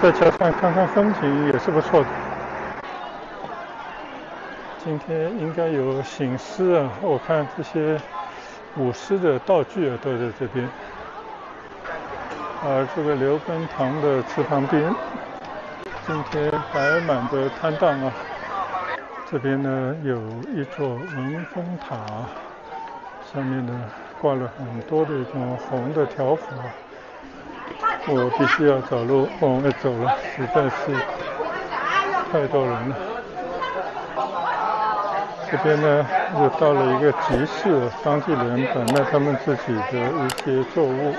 在桥上看看风景也是不错的。今天应该有醒狮啊，我看这些舞狮的道具啊都在这边。而这个刘根堂的祠旁边，今天摆满的摊档啊。这边呢有一座文峰塔，上面呢挂了很多的这种红的条幅。我必须要找路往外走了，实在是太多人了。这边呢又到了一个集市，当地人摆卖他们自己的一些作物。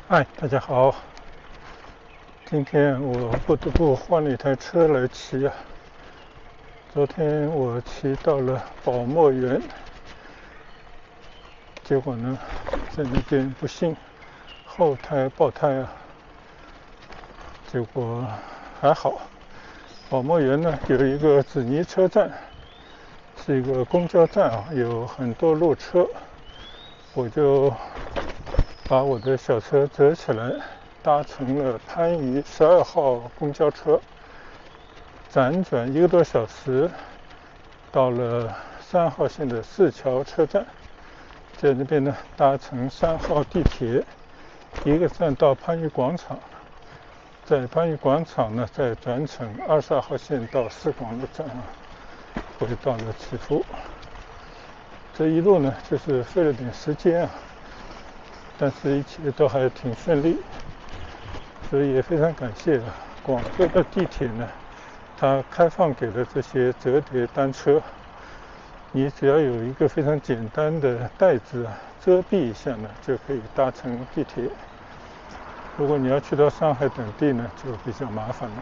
嗨，大家好。今天我不得不换了一台车来骑啊。昨天我骑到了宝墨园，结果呢，在那边不幸后胎爆胎啊。结果还好，宝墨园呢有一个紫泥车站，是一个公交站啊，有很多路车，我就把我的小车折起来，搭乘了番禺12号公交车，辗转1个多小时，到了3号线的四桥车站，在那边呢搭乘3号地铁，一个站到番禺广场，在番禺广场呢再转乘22号线到四广路站啊，回到了祈福。这一路呢就是费了点时间啊，但是一切都还挺顺利，所以也非常感谢广州的地铁呢，它开放给了这些折叠单车，你只要有一个非常简单的袋子遮蔽一下呢，就可以搭乘地铁。如果你要去到上海等地呢，就比较麻烦了。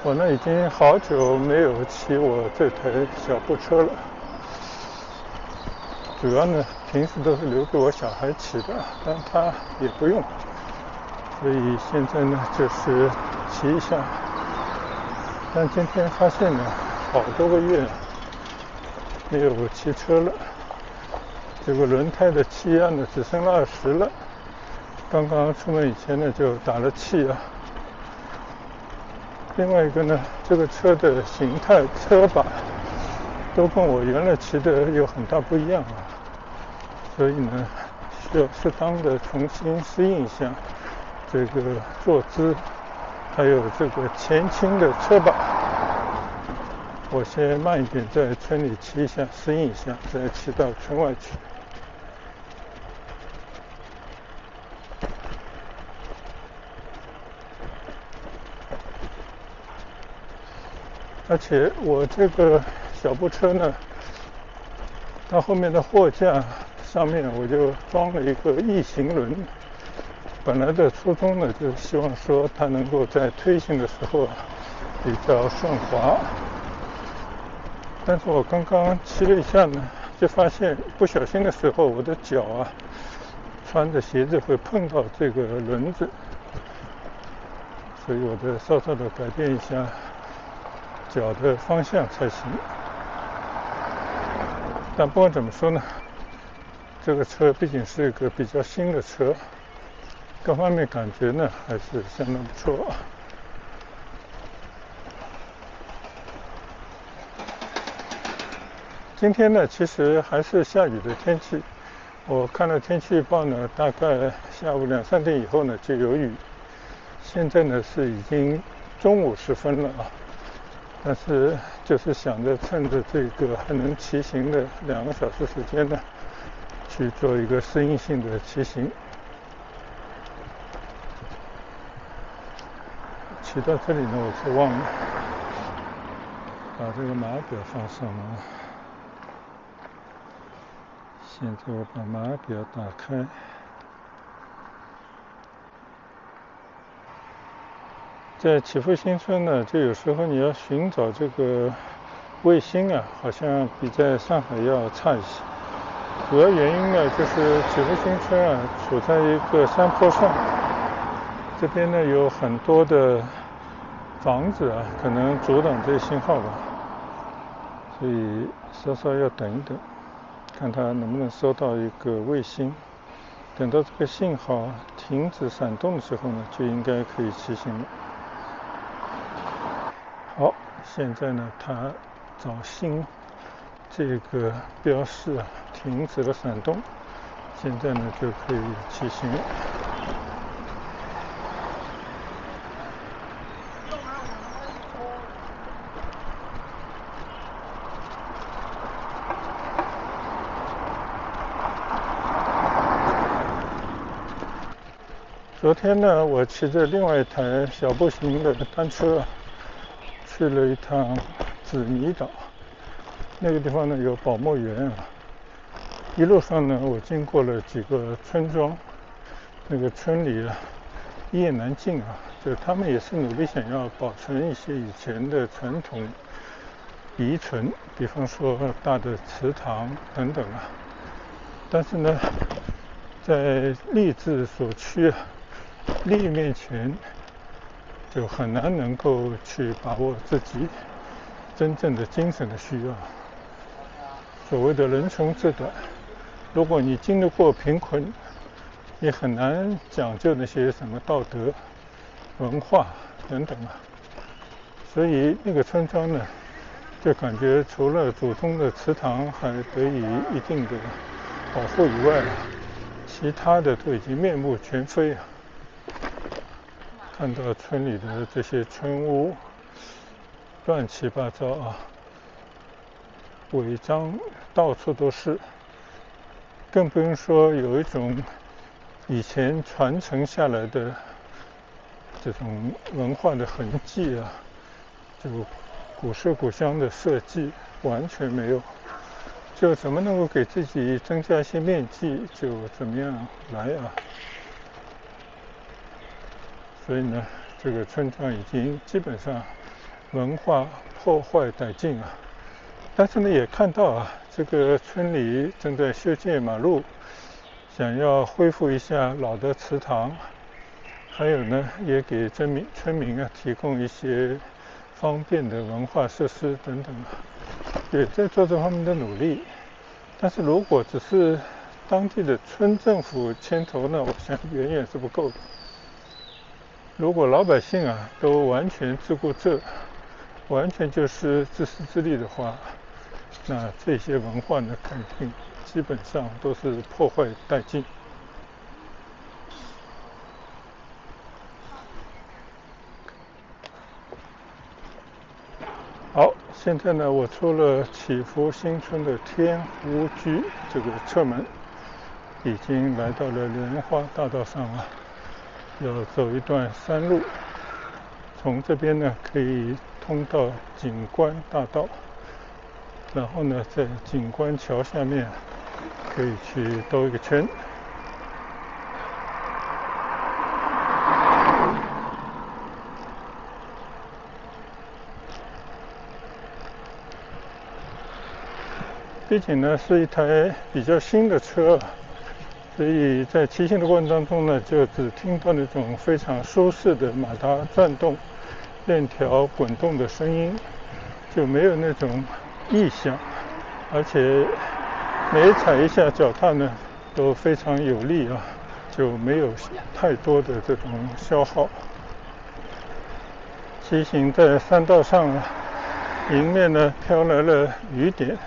我呢已经好久没有骑我这台小步车了，主要呢平时都是留给我小孩骑的，但他也不用，所以现在呢就是骑一下。但今天发现呢，好多个月没有骑车了，这个轮胎的气压呢只剩了20了。刚刚出门以前呢就打了气啊。另外一个呢，这个车的形态、车把都跟我原来骑的有很大不一样啊，所以呢，需要适当的重新适应一下这个坐姿，还有这个前倾的车把。我先慢一点，在村里骑一下，适应一下，再骑到村外去。而且我这个小步车呢，它后面的货架上面我就装了一个异形轮。本来的初衷呢，就是希望说它能够在推行的时候比较顺滑。但是我刚刚骑了一下呢，就发现不小心的时候，我的脚穿着鞋子会碰到这个轮子，所以我得稍稍的改变一下脚的方向才行。但不管怎么说呢，这个车毕竟是一个比较新的车，各方面感觉呢还是相当不错。今天呢其实还是下雨的天气，我看了天气预报呢，大概下午2、3点以后呢就有雨。现在呢是已经中午时分了啊，但是就是想着趁着这个还能骑行的2个小时时间呢，去做一个适应性的骑行。骑到这里呢，我是忘了把这个码表放上了。现在我把码表打开，在祈福新村呢，就有时候你要寻找这个卫星好像比在上海要差一些。主要原因呢，就是祈福新村啊，处在一个山坡上，这边呢有很多的房子啊，可能阻挡这信号吧，所以稍稍要等一等，看它能不能收到一个卫星。等到这个信号停止闪动的时候呢，就应该可以骑行了。好，现在呢，它找新这个标示啊，停止了闪动，现在呢就可以骑行了。昨天呢，我骑着另外一台小步行的单车去了一趟紫泥岛。那个地方呢有保墨园啊。一路上呢，我经过了几个村庄，那个村里啊一言难尽啊，就他们也是努力想要保存一些以前的传统遗存，比方说大的祠堂等等啊。但是呢，在力之所趋啊，利面前就很难能够去把握自己真正的精神的需要。所谓的人穷志短，如果你经得过贫困，也很难讲究那些什么道德、文化等等啊。所以那个村庄呢，就感觉除了祖宗的祠堂还得以一定的保护以外，其他的都已经面目全非啊。看到村里的这些村屋乱七八糟啊，违章到处都是，更不用说有一种以前传承下来的这种文化的痕迹啊，就古色古香的设计完全没有，就怎么能够给自己增加一些面积就怎么样来啊。所以呢，这个村庄已经基本上文化破坏殆尽啊。但是呢，也看到啊，这个村里正在修建马路，想要恢复一下老的祠堂，还有呢，也给村民啊提供一些方便的文化设施等等啊，也在做这方面的努力。但是如果只是当地的村政府牵头呢，我想远远是不够的。如果老百姓啊都完全自顾这，完全就是自私自利的话，那这些文化呢，肯定基本上都是破坏殆尽。好，现在呢，我出了祈福新村的天湖居这个侧门，已经来到了莲花大道上了。要走一段山路，从这边呢可以通到景观大道，然后呢在景观桥下面可以去兜一个圈。毕竟呢是一台比较新的车，所以在骑行的过程当中呢，就只听到那种非常舒适的马达转动、链条滚动的声音，就没有那种异响，而且每踩一下脚踏呢都非常有力啊，就没有太多的这种消耗。骑行在山道上啊，迎面呢飘来了雨点。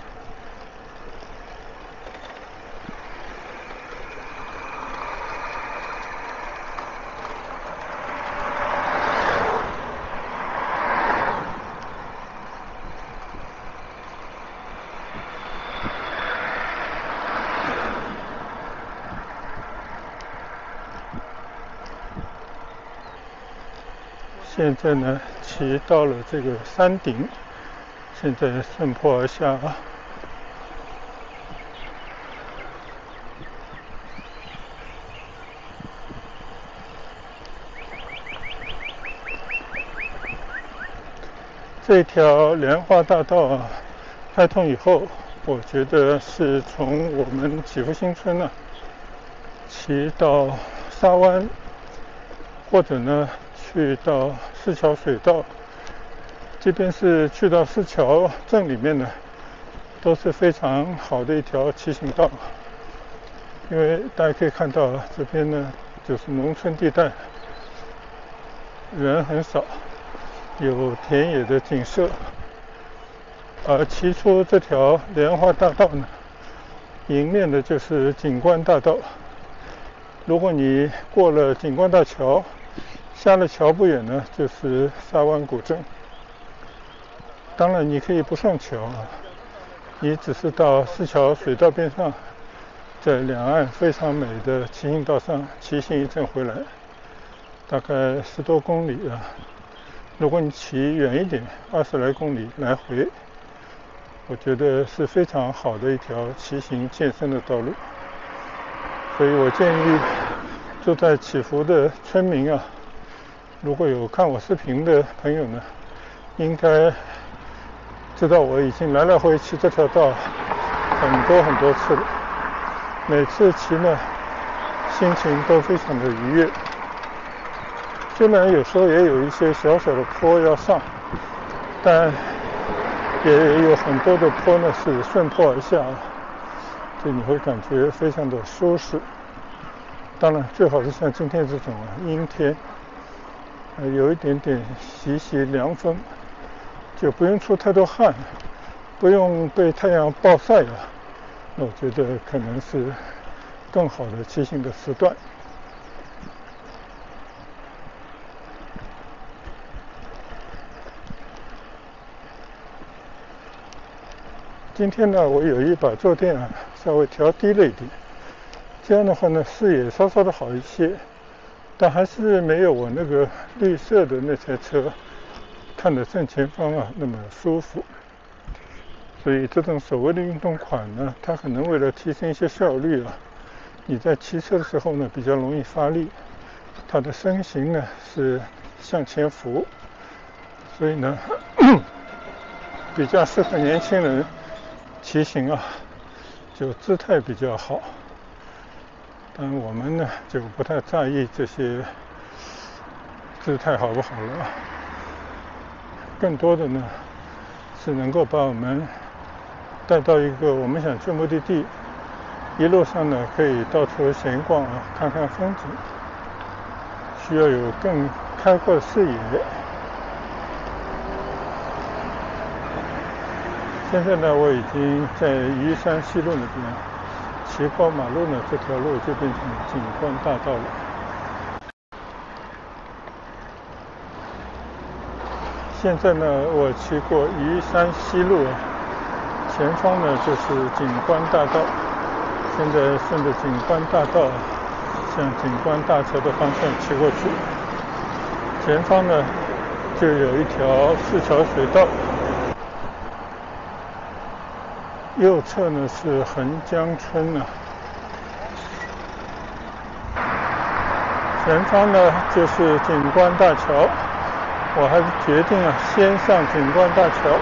现在呢，骑到了这个山顶，现在顺坡而下啊。这条莲花大道啊，开通以后，我觉得是从我们祈福新村骑到沙湾，或者呢去到四桥水道，这边是去到四桥镇里面的，都是非常好的一条骑行道。因为大家可以看到这边呢就是农村地带，人很少，有田野的景色。而骑出这条莲花大道呢，迎面的就是景观大道。如果你过了景观大桥，下了桥不远呢就是沙湾古镇。当然你可以不上桥你只是到四桥水道边上，在两岸非常美的骑行道上骑行一阵回来，大概10多公里如果你骑远一点，20来公里来回，我觉得是非常好的一条骑行健身的道路。所以我建议住在祈福的村民如果有看我视频的朋友呢，应该知道我已经来回骑这条道很多次了。每次骑呢，心情都非常的愉悦。虽然有时候也有一些小小的坡要上，但也有很多的坡呢是顺坡而下所以你会感觉非常的舒适。当然最好是像今天这种阴天，有一点点习凉风，就不用出太多汗，不用被太阳暴晒那我觉得可能是更好的骑行的时段。今天呢，我有一把坐垫稍微调低了一点，这样的话呢，视野稍稍的好一些，但还是没有我那个绿色的那台车看着正前方那么舒服。所以这种所谓的运动款呢，它可能为了提升一些效率你在骑车的时候呢比较容易发力，它的身形呢是向前俯，所以呢比较适合年轻人骑行就姿态比较好。但我们呢就不太在意这些姿态好不好了，更多的呢是能够把我们带到一个我们想去目的地，一路上呢可以到处闲逛看看风景，需要有更开阔的视野。现在呢我已经在宜山西路那边，骑过马路呢这条路就变成景观大道了。现在呢我骑过宜山西路前方呢就是景观大道，现在顺着景观大道向景观大桥的方向骑过去，前方呢就有一条四桥水道，右侧呢是横江村前方呢就是景观大桥。我还是决定先上景观大桥。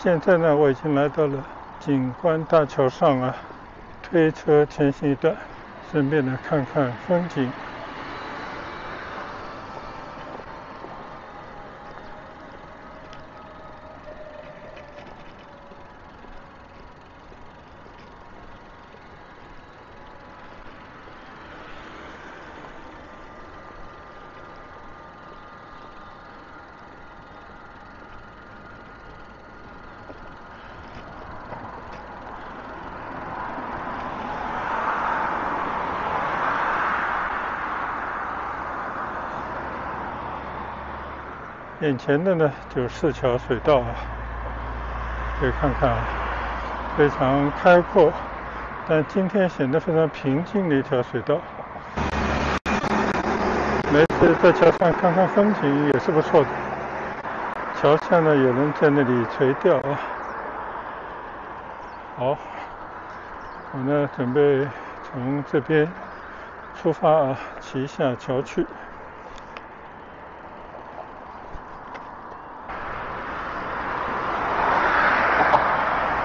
现在呢我已经来到了景观大桥上推车前行一段，顺便的看看风景。眼前的呢就是四桥水道可以看看非常开阔，但今天显得非常平静的一条水道。没事在桥上看看风景也是不错的。桥下呢有人在那里垂钓啊。好，我呢准备从这边出发啊，骑下桥去。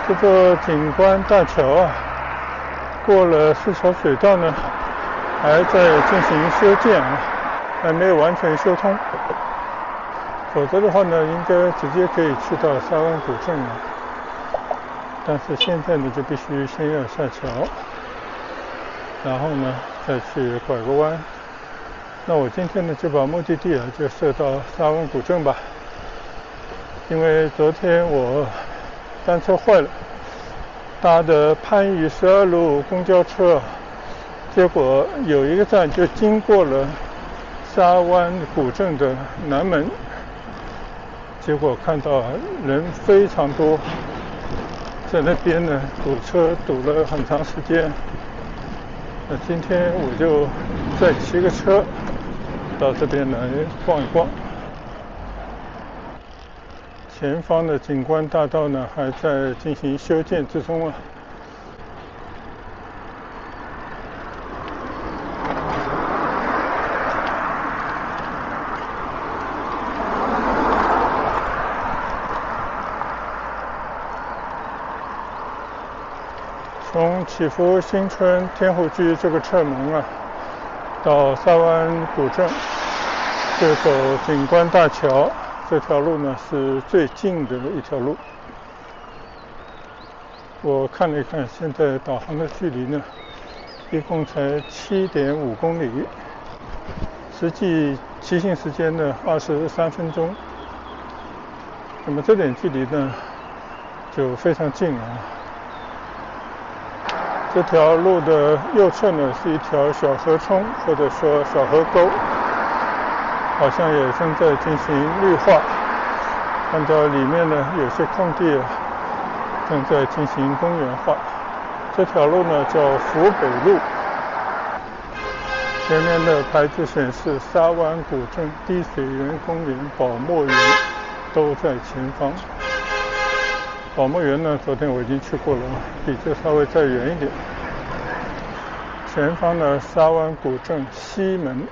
这座景观大桥啊，过了四桥水道呢，还在进行修建啊，还没有完全修通。否则的话呢，应该直接可以去到沙湾古镇了。但是现在呢，就必须先要下桥，然后呢再去拐个弯。那我今天呢就把目的地啊就设到沙湾古镇吧，因为昨天我单车坏了，搭的番禺12路公交车，结果有一个站就经过了沙湾古镇的南门，结果看到人非常多，在那边呢堵车堵了很长时间。那今天我就再骑个车到这边来逛一逛。前方的景观大道呢还在进行修建之中啊。从祈福新村天湖居这个侧门啊，到沙湾古镇，就走景观大桥。这条路呢是最近的一条路。我看了一看，现在导航的距离呢，一共才7.5公里，实际骑行时间呢23分钟。那么这点距离呢，就非常近了。这条路的右侧呢是一条小河冲，或者说小河沟。好像也正在进行绿化，看到里面呢有些空地正在进行公园化。这条路呢叫福北路，前面的牌子显示沙湾古镇、滴水园公园、宝墨园都在前方。宝墨园呢昨天我已经去过了，比这稍微再远一点。前方的沙湾古镇西门。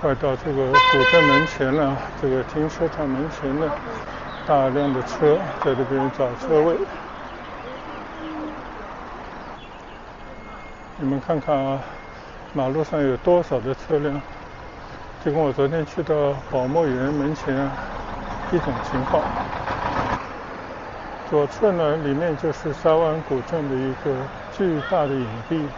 快到这个古镇门前了，这个停车场门前呢，大量的车在这边找车位。你们看看啊，马路上有多少的车辆，就跟我昨天去到宝墨园门前一种情况。左侧呢，里面就是沙湾古镇的一个巨大的影壁。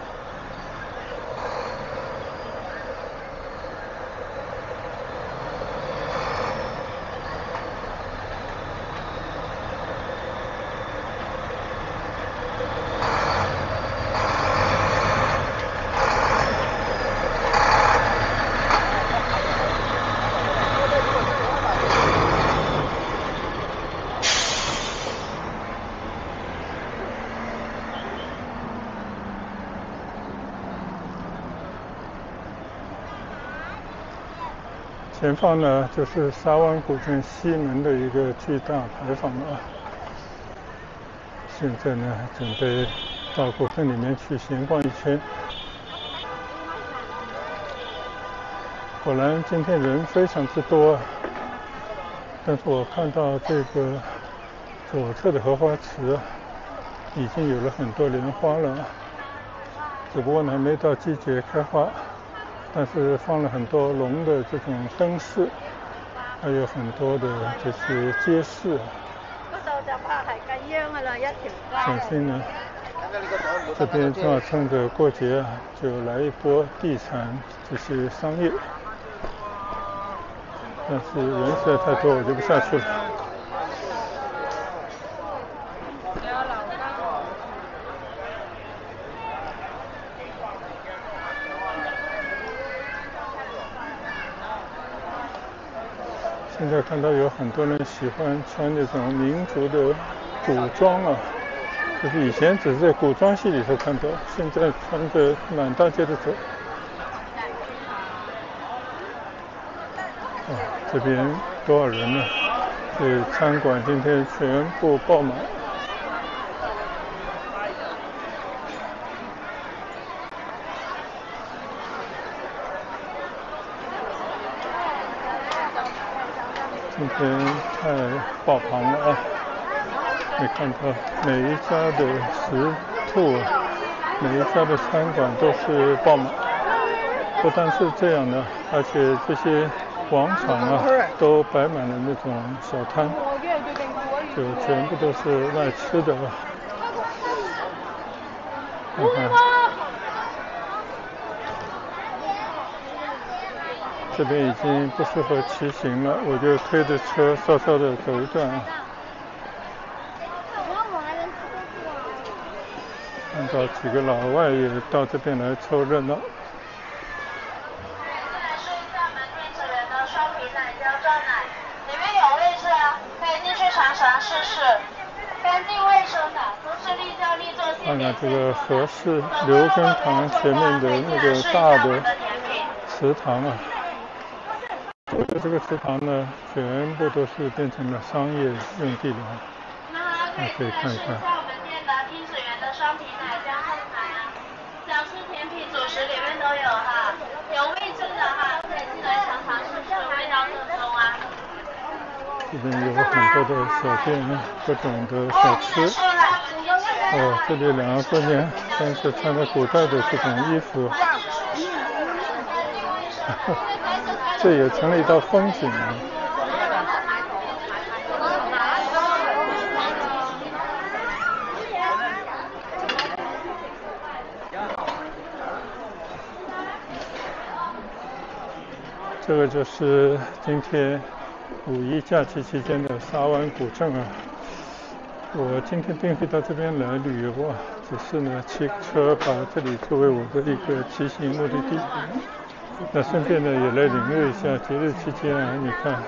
前方呢就是沙湾古镇西门的一个巨大牌坊了。现在呢准备到古镇里面去闲逛一圈。果然今天人非常之多，但是我看到这个左侧的荷花池已经有了很多莲花了，只不过呢还没到季节开花。但是放了很多龙的这种灯饰，还有很多的这些街市。首先呢，这边正好趁着过节就来一波地产这些商业。但是人实在太多，我就不下去了。现在看到有很多人喜欢穿那种民族的古装啊，就是以前只是在古装戏里头看到，现在穿着满大街的走。这边多少人呢？这餐馆今天全部爆满。今天太爆棚了啊！你看到每一家的食铺，每一家的餐馆都是爆满。不但是这样的，而且这些广场啊都摆满了那种小摊，就全部都是卖吃的啊。看看，这边已经不适合骑行了，我就推着车稍稍的走一段啊。看到几个老外也到这边来凑热闹。里面有位置啊，可以进去尝尝试试。干净卫生的，都是立教立做现点这个和氏刘根堂前面的那个大的祠堂啊，这个祠堂呢，全部都是变成了商业用地了。你可以看一看。我们店的听子园的双皮奶加后台啊，小吃甜品主食里面都有哈，有味噌的哈，可以进来尝尝试试，味道正宗啊。这边有很多的小店，各种的小吃。这里两个姑娘真是穿着古代的这种衣服，这也成了一道风景啊。这个就是今天5·1假期期间的沙湾古镇啊。我今天并非到这边来旅游啊，只是呢骑车把这里作为我的一个骑行目的地。那顺便呢也来领略一下节日期间啊，你看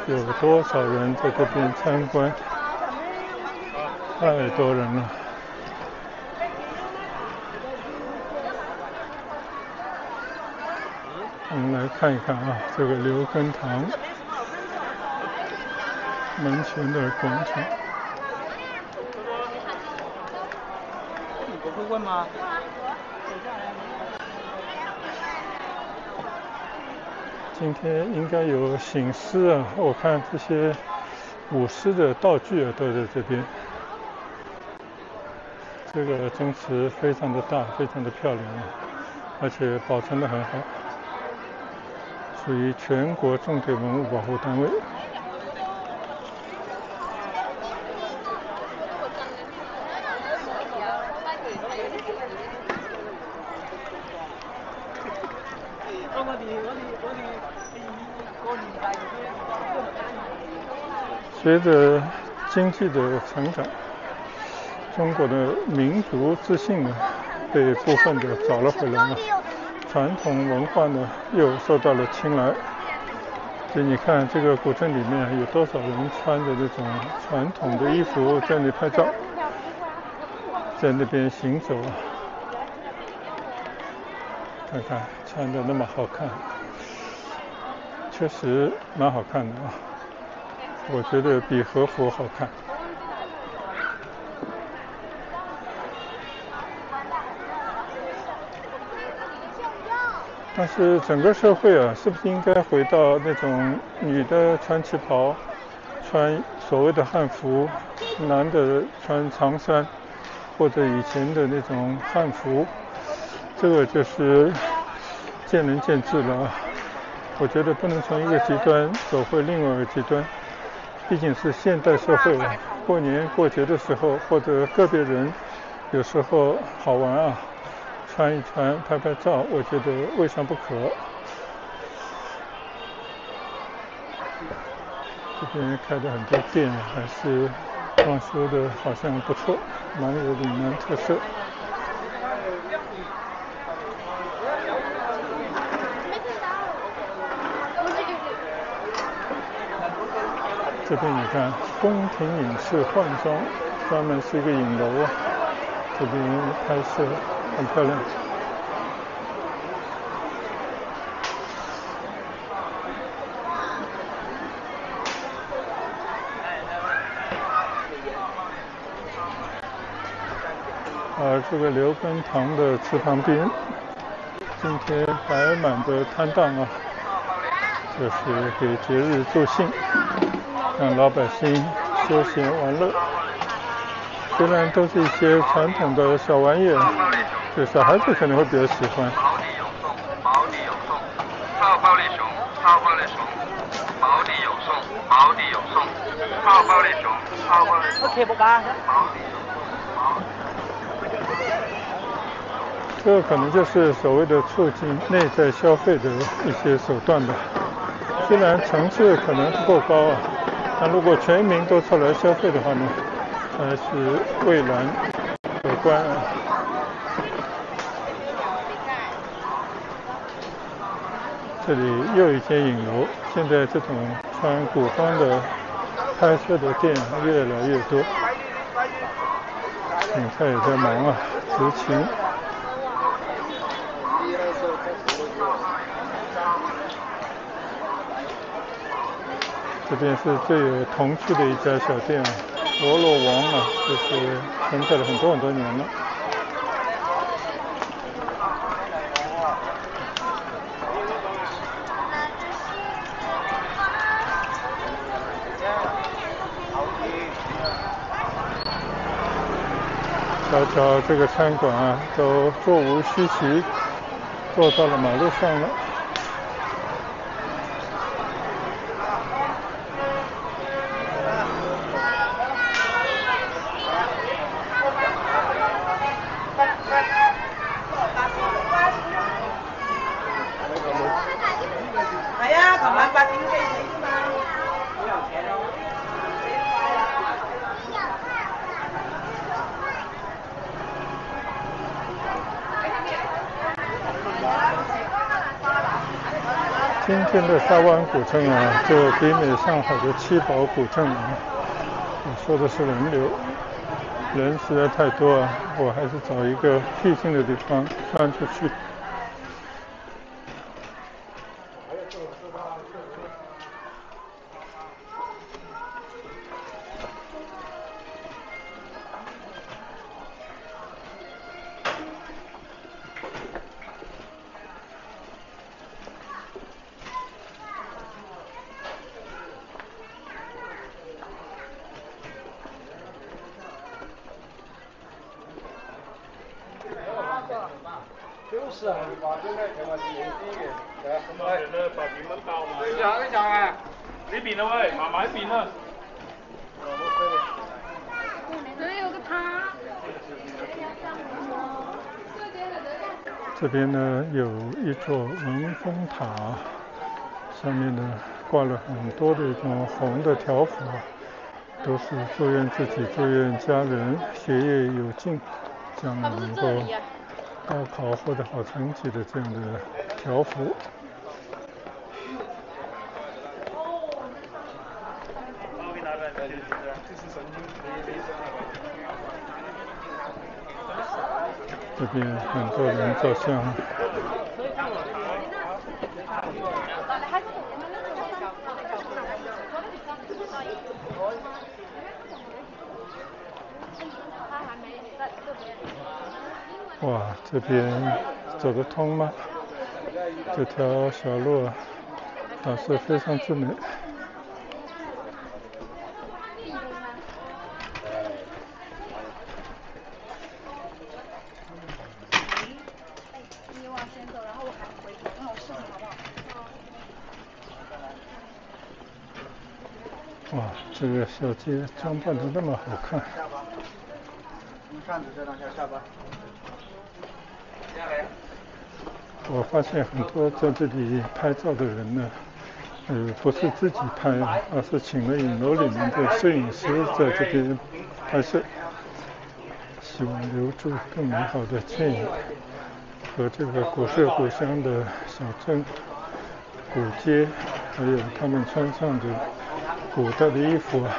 有多少人在这边参观，太多人了。我们来看一看啊，这个刘根堂门前的广场。我会问吗？今天应该有醒狮啊，我看这些舞狮的道具啊都在这边。这个宗祠非常的大，非常的漂亮啊，而且保存得很好，属于全国重点文物保护单位。随着经济的成长，中国的民族自信呢被部分的找了回来了，传统文化呢又受到了青睐。所以你看这个古镇里面有多少人穿着那种传统的衣服在那里拍照，在那边行走啊。看看穿得那么好看，确实蛮好看的啊，我觉得比和服好看。但是整个社会啊，是不是应该回到那种女的穿旗袍，穿所谓的汉服，男的穿长衫，或者以前的那种汉服？这个就是见仁见智了啊。我觉得不能从一个极端走回另外一个极端，毕竟是现代社会了。过年过节的时候，或者个别人有时候好玩啊，穿一穿拍拍照，我觉得未尝不可。这边开的很多店还是装修的好像不错，蛮有岭南特色。这边你看，宫廷影视换装，专门是一个影楼啊，这边拍摄很漂亮。而这个刘根堂的祠旁边，今天摆满的摊档啊，就是给节日助兴，让老百姓休闲玩乐。虽然都是一些传统的小玩意儿，这小孩子可能会比较喜欢。保底有送，泡泡力熊，泡泡力熊，保底有送，保底有送，泡泡力熊，泡泡力熊，保底有送。这个可能就是所谓的促进内在消费的一些手段吧。虽然层次可能不够高啊，但如果全民都出来消费的话呢，还是蔚蓝可观啊。这里又有一间影楼，现在这种穿古装的拍摄的店越来越多。警察也在忙啊，执勤。这边是最有童趣的一家小店啊，陀螺王啊，就是存在了很多很多年了。瞧瞧这个餐馆啊，都座无虚席，坐到了马路上了。今天的沙湾古镇啊，就媲美上海的七宝古镇啊。我说的是人流，人实在太多啊，我还是找一个僻静的地方钻出去。就是啊，你把这个给我第一个，来，把你们倒嘛。你讲一讲啊，你扁了喂，慢慢扁了。这里有个塔。这边呢有一座文峰塔，上面呢挂了很多的一种红的条幅，都是祝愿自己、祝愿家人学业有进，将来能够高考获得好成绩的这样的条幅。这边很多人照相。哇，这边走得通吗？这条小路啊，倒是非常之美。你往前走，然后我还回头，那我视频好不好？哇，这个小街装扮得那么好看。用扇子再让下巴。下来。我发现很多在这里拍照的人呢，不是自己拍，而是请了影楼里面的摄影师在这边拍摄，希望留住更美好的倩影和这个古色古香的小镇、古街，还有他们穿上的古代的衣服啊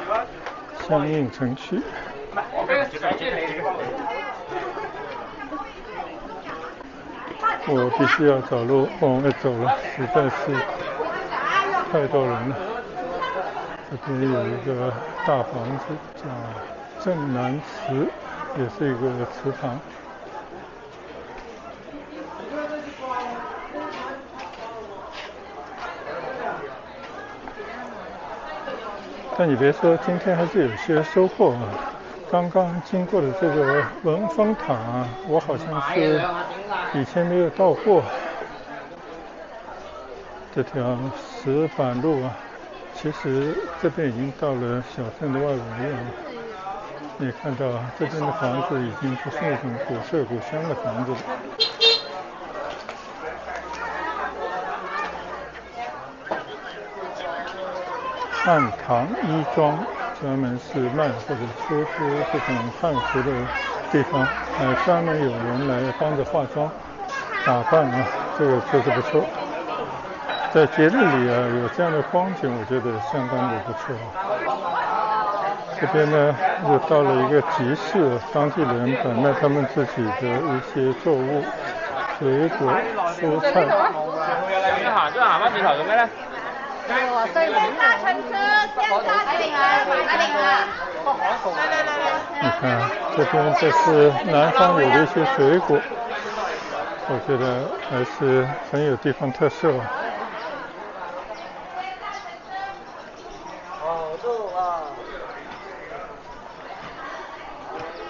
相映成趣。我必须要找路往外走了，实在是太多人了。这边有一个大房子叫正南祠，也是一个祠堂。但你别说，今天还是有些收获啊。刚刚经过的这个文峰塔啊，我好像是以前没有到过。这条石板路啊，其实这边已经到了小镇的外围了。你看到这边的房子已经不是那种古色古香的房子了。汉唐衣庄专门是卖或者出租这种汉服的地方，还专门有人来帮着化妆打扮啊，这个确实不错。在节日里啊，有这样的光景，我觉得相当的不错。这边呢，又到了一个集市，当地人摆卖他们自己的一些作物、水果、蔬菜。你看，这边这是南方有的一些水果，我觉得还是很有地方特色。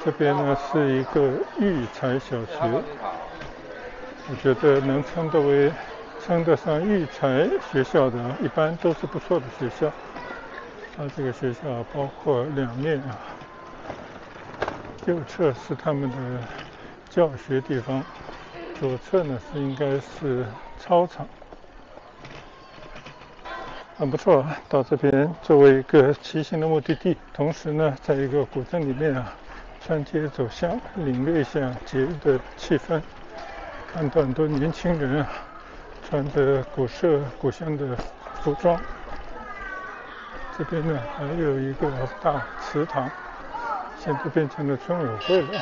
这边呢是一个育才小学，我觉得能称得上育才学校的，一般都是不错的学校。它这个学校包括两面啊，右侧是他们的教学地方，左侧呢应该是操场。很不错，到这边作为一个骑行的目的地，同时呢，在一个古镇里面啊，穿街走巷，领略一下节日的气氛。看到很多年轻人啊，穿着古色古香的服装。这边呢还有一个大祠堂，现在变成了村委会了。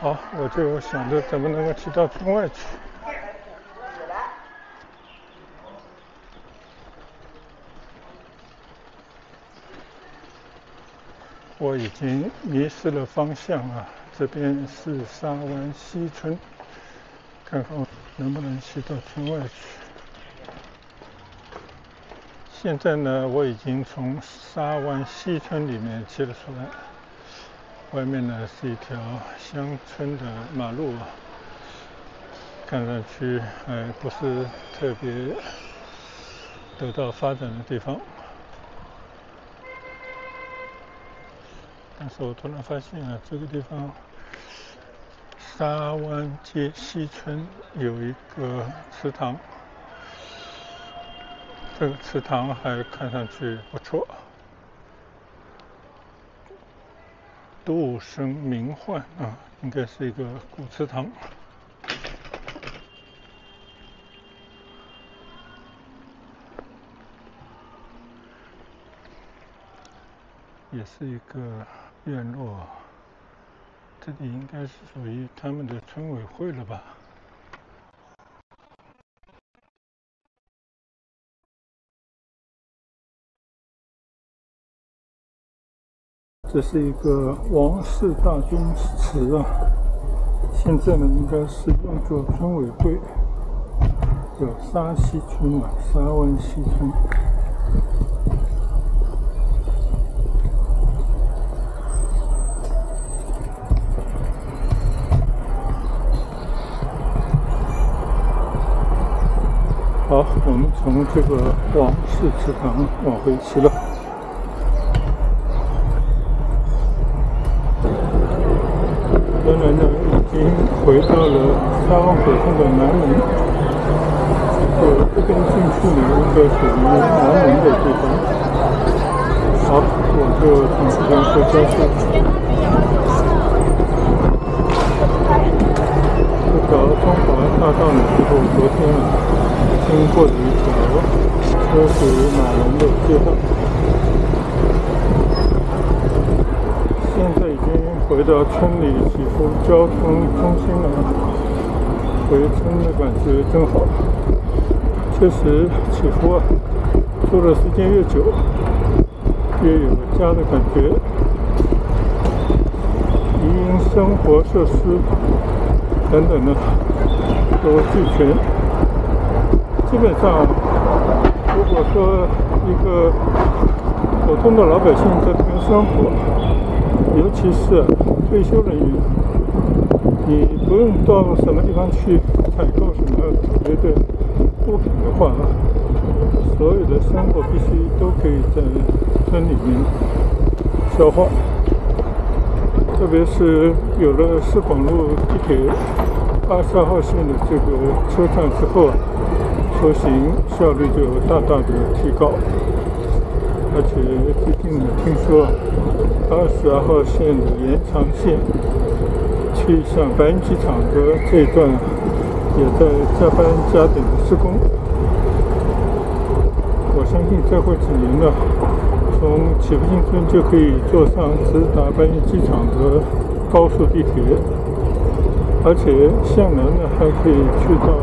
好，我就想着怎么能够骑到村外去。我已经迷失了方向啊！这边是沙湾西村，看看能不能骑到村外去。现在呢，我已经从沙湾西村里面骑了出来，外面呢是一条乡村的马路啊，看上去还不是特别得到发展的地方。但是我突然发现啊，这个地方沙湾街西村有一个祠堂，这个祠堂还看上去不错。杜生名唤啊，应该是一个古祠堂。也是一个院落，这里应该是属于他们的村委会了吧？这是一个王氏大宗祠啊，现在呢应该是用作村委会，叫沙溪村啊，沙湾溪村。好，我们从这个王氏祠堂往回骑了。原来呢，已经回到了沙湾北村的南门。这边进去呢，应该属于南门的地方。好，我就从这边回家去。这条中华大道呢，是我昨天经过的一条车水马龙的街道。现在已经回到村里祈福交通中心了，回村的感觉真好。确实祈福啊，做的时间越久，越有家的感觉。因生活设施等等呢都俱全。基本上，如果说一个普通的老百姓在这边生活，尤其是退休人员，你不用到什么地方去采购什么特别的物品的话，所有的生活必须都可以在村里面消化。特别是有了市广路地铁82号线的这个车站之后，出行效率就大大的提高。而且最近呢，听说22号线的延长线去向白云机场的这一段也在加班加点的施工。我相信再过几年呢，从祈福新村就可以坐上直达白云机场的高速地铁，而且向南呢还可以去到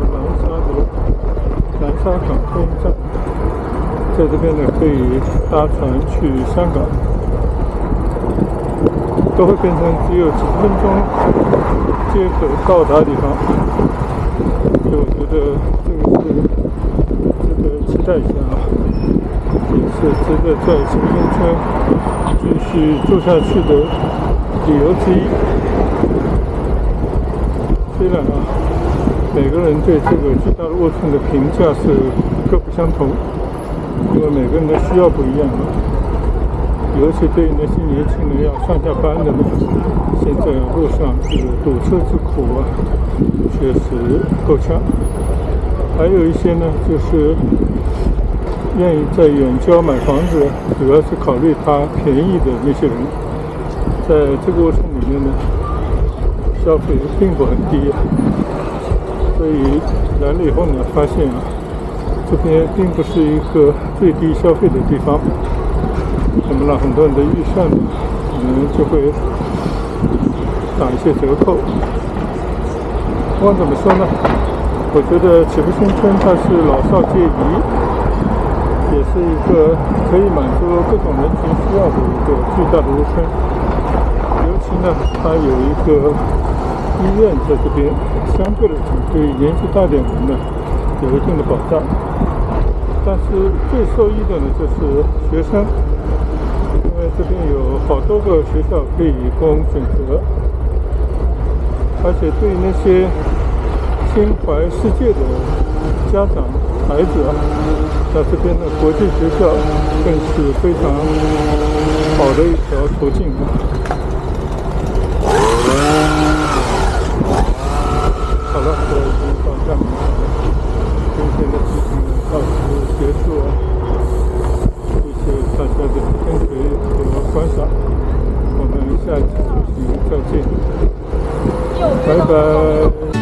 南沙港客运站，在这边呢可以搭船去香港，都会变成只有几分钟接可到达的地方。所以我觉得这个是值得期待一下啊，也是值得在祈福新村继续住下去的理由之一。虽然啊，每个人对这个巨大的沃村的评价是各不相同，因为每个人的需要不一样。尤其对于那些年轻人要上下班的呢，现在路上这个堵车之苦啊，确实够呛。还有一些呢，就是愿意在远郊买房子，主要是考虑它便宜的那些人，在这个过程里面呢，消费并不很低啊。所以来了以后呢，发现啊，这边并不是一个最低消费的地方，那么让很多人的预算呢，可能就会打一些折扣。不管怎么说呢，我觉得祈福新村它是老少皆宜，也是一个可以满足各种人群需要的一个巨大的屋村。尤其呢，它有一个医院在这边，相对来讲对年纪大点人呢有一定的保障。但是最受益的呢就是学生，因为这边有好多个学校可以供选择，而且对那些心怀世界的家长孩子啊，在这边的国际学校更是非常好的一条途径。好了，我已经到下面了，今天的视频到此结束了，谢谢大家的跟随和观赏，我们下一次视频再见，拜拜。